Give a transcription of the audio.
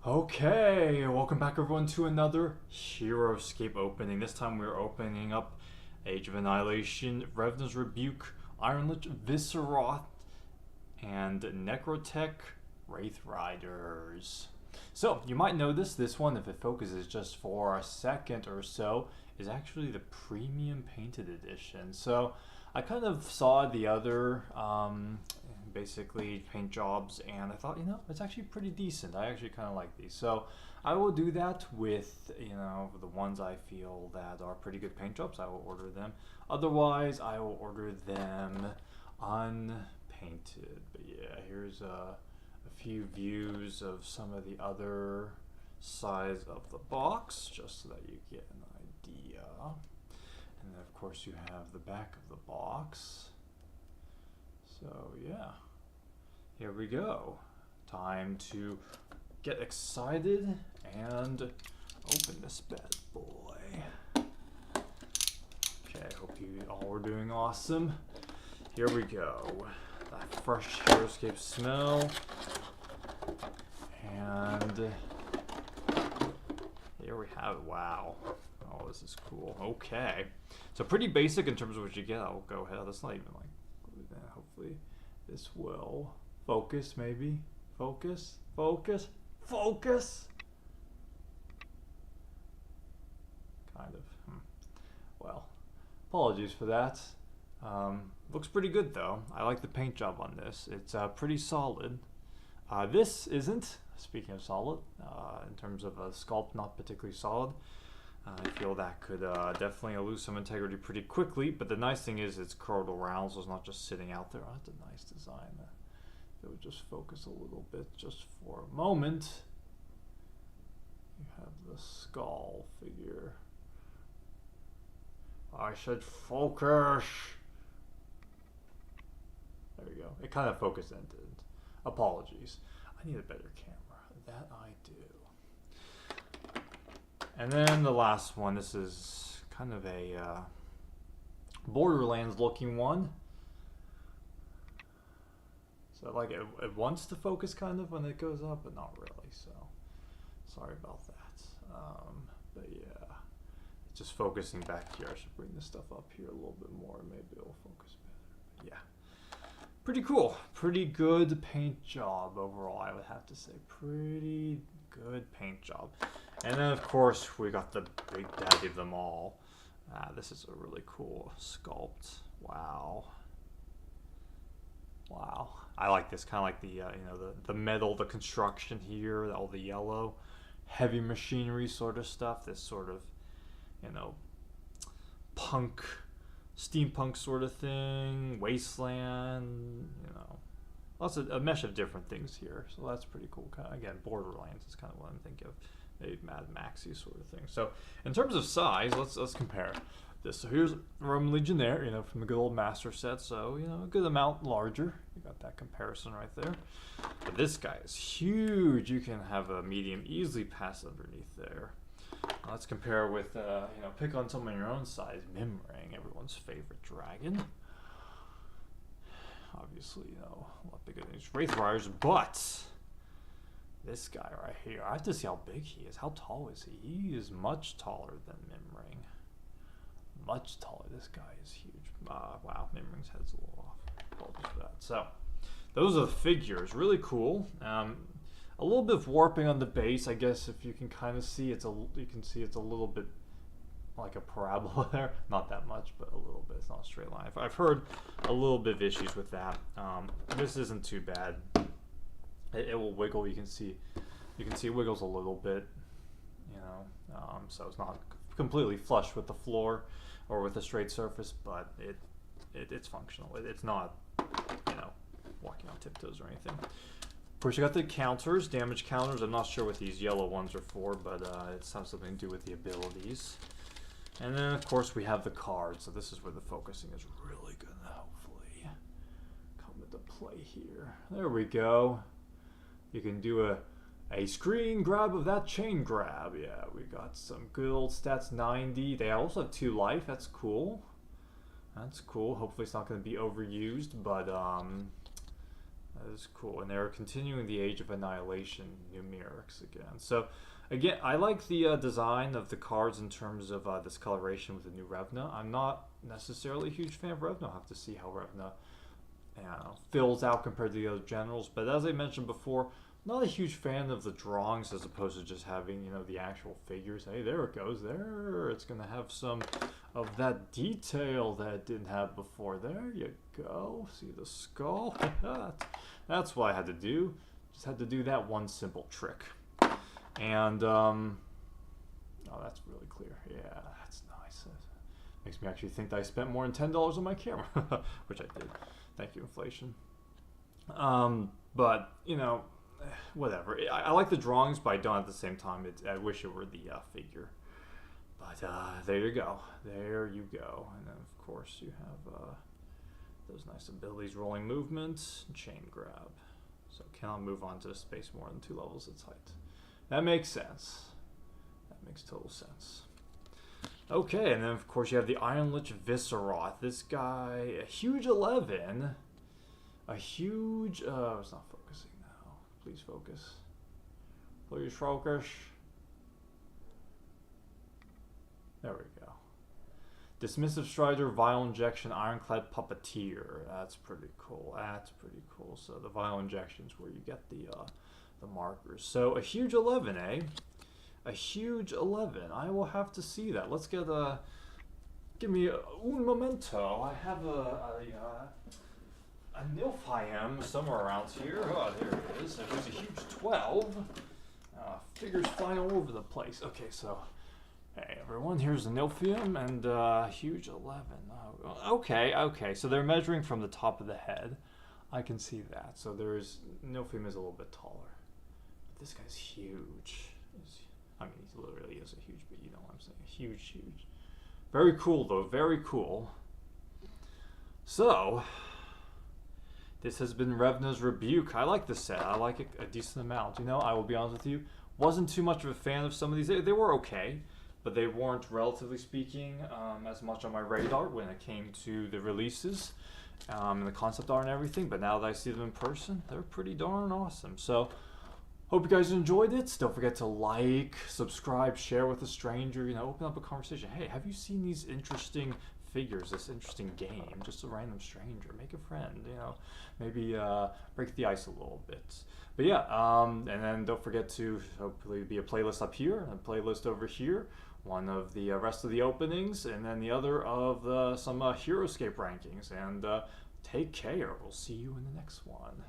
Okay, welcome back everyone to another Heroscape opening. This time we're opening up Age of Annihilation, Revna's Rebuke, Lich Viscerot, and Necrotech Wraithriders. So, you might notice this one, if it focuses just for a second or so, is actually the premium painted edition. So, I kind of saw the other basically paint jobs, and I thought, it's actually pretty decent. I actually kind of like these. So I will do that with, the ones I feel that are pretty good paint jobs. I will order them. Otherwise, I will order them unpainted. But yeah, here's a few views of some of the other sides of the box, just so that you get an idea. And then, of course, you have the back of the box. So yeah, here we go. Time to get excited and open this bad boy. Okay, hope you all are doing awesome. Here we go. That fresh Heroscape smell. And here we have it. Wow. Oh, this is cool. Okay. So pretty basic in terms of what you get. I'll go ahead. That's not even like, hopefully this will focus, maybe. Focus. Kind of. Well, apologies for that. Looks pretty good though. I like the paint job on this. It's pretty solid. This isn't, speaking of solid, in terms of a sculpt, not particularly solid. I feel that could definitely lose some integrity pretty quickly, but the nice thing is it's curled around, so it's not just sitting out there. Oh, that's a nice design. It would just focus a little bit just for a moment. You have the skull figure. I said focus! There we go. It kind of focused and didn't. Apologies. I need a better camera. That I do. And then the last one, this is kind of a Borderlands looking one. So like it wants to focus kind of when it goes up, but not really, so sorry about that. But yeah, it's just focusing back here. I should bring this stuff up here a little bit more, maybe it'll focus better. But yeah, pretty cool. Pretty good paint job overall, I would have to say. Pretty good paint job. And then, of course, we got the big daddy of them all. This is a really cool sculpt. Wow. Wow. I like this. Kind of like the, the metal, the construction here, all the yellow, heavy machinery sort of stuff. This sort of, punk, steampunk sort of thing, wasteland, lots of a mesh of different things here. So that's pretty cool. Kind of, again, Borderlands is kind of what I'm thinking of. Maybe Mad Maxy sort of thing. So in terms of size, let's compare this. So here's Roman Legionnaire, from the good old master set. So a good amount larger. You got that comparison right there. But this guy is huge. You can have a medium easily pass underneath there. Now let's compare with pick on someone your own size. Mimring, everyone's favorite dragon. Obviously, a lot bigger than these Wraithriders, but this guy right here, I have to see how big he is. How tall is he? He is much taller than Mimring. Much taller. This guy is huge. Wow, Mimring's head's a little off. Apologies for that. So, those are the figures. Really cool. A little bit of warping on the base. I guess if you can kind of see, you can see it's a little bit like a parabola there. Not that much, but a little bit. It's not a straight line. I've heard a little bit of issues with that. This isn't too bad. It will wiggle. You can see it wiggles a little bit, so it's not completely flush with the floor or with a straight surface, but it's functional. It's not, walking on tiptoes or anything. Of course, you got the counters, damage counters. I'm not sure what these yellow ones are for, but it's has something to do with the abilities. And then, of course, we have the cards. So this is where the focusing is really going to hopefully come into play here. There we go. You can do a screen grab of that chain grab. Yeah, we got some good old stats 90. They also have 2 life. That's cool. That's cool. Hopefully it's not going to be overused, but That is cool. And they're continuing the Age of Annihilation numerics again. So, again, I like the design of the cards in terms of this coloration with the new Revna. I'm not necessarily a huge fan of Revna. I'll have to see how Revna fills out compared to the other generals. But as I mentioned before, not a huge fan of the drawings as opposed to just having, you know, the actual figures. Hey, there it goes. There. It's going to have some of that detail that it didn't have before. There you go. See the skull? That's what I had to do. Just had to do that one simple trick. And, oh, that's really clear. Yeah, that's nice. Makes me actually think that I spent more than $10 on my camera, which I did. Thank you, inflation. But, you know, whatever. I like the drawings, but I don't at the same time. I wish it were the figure. But there you go. There you go. And then, of course, you have those nice abilities, rolling movement, and chain grab. So cannot move on to space more than 2 levels its height. That makes sense. That makes total sense. Okay, and then, of course, you have the Iron Lich Viscerot. This guy, a huge 11. A huge... it's not focusing now. Please focus. Please focus. There we go. Dismissive Strider, Vile Injection, Ironclad Puppeteer. That's pretty cool. That's pretty cool. So the Vile Injection's where you get the markers. So a huge 11, eh? A huge 11. I will have to see that. Let's get a... Give me un momento. I have a Nilfheim somewhere around here. Oh, there it is. There's a huge 12. Figures flying all over the place. Okay, so... Hey everyone, here's the Nilfheim and huge 11. Oh, okay, so they're measuring from the top of the head. I can see that. So Nilfheim is a little bit taller. But this guy's huge. I mean, he literally isn't huge, but you know what I'm saying. Huge, huge. Very cool though, very cool. So, this has been Revna's Rebuke. I like this set. I like it a decent amount. You know, I will be honest with you. Wasn't too much of a fan of some of these. They were okay. But they weren't, relatively speaking, as much on my radar when it came to the releases and the concept art and everything. But now that I see them in person, they're pretty darn awesome. So, hope you guys enjoyed it. Don't forget to like, subscribe, share with a stranger. You know, open up a conversation. Hey, have you seen these interesting figures, this interesting game? Just a random stranger. Make a friend, you know. Maybe break the ice a little bit. But yeah, and then don't forget to hopefully be a playlist up here and a playlist over here. One of the rest of the openings, and then the other of some Heroscape rankings. And take care. We'll see you in the next one.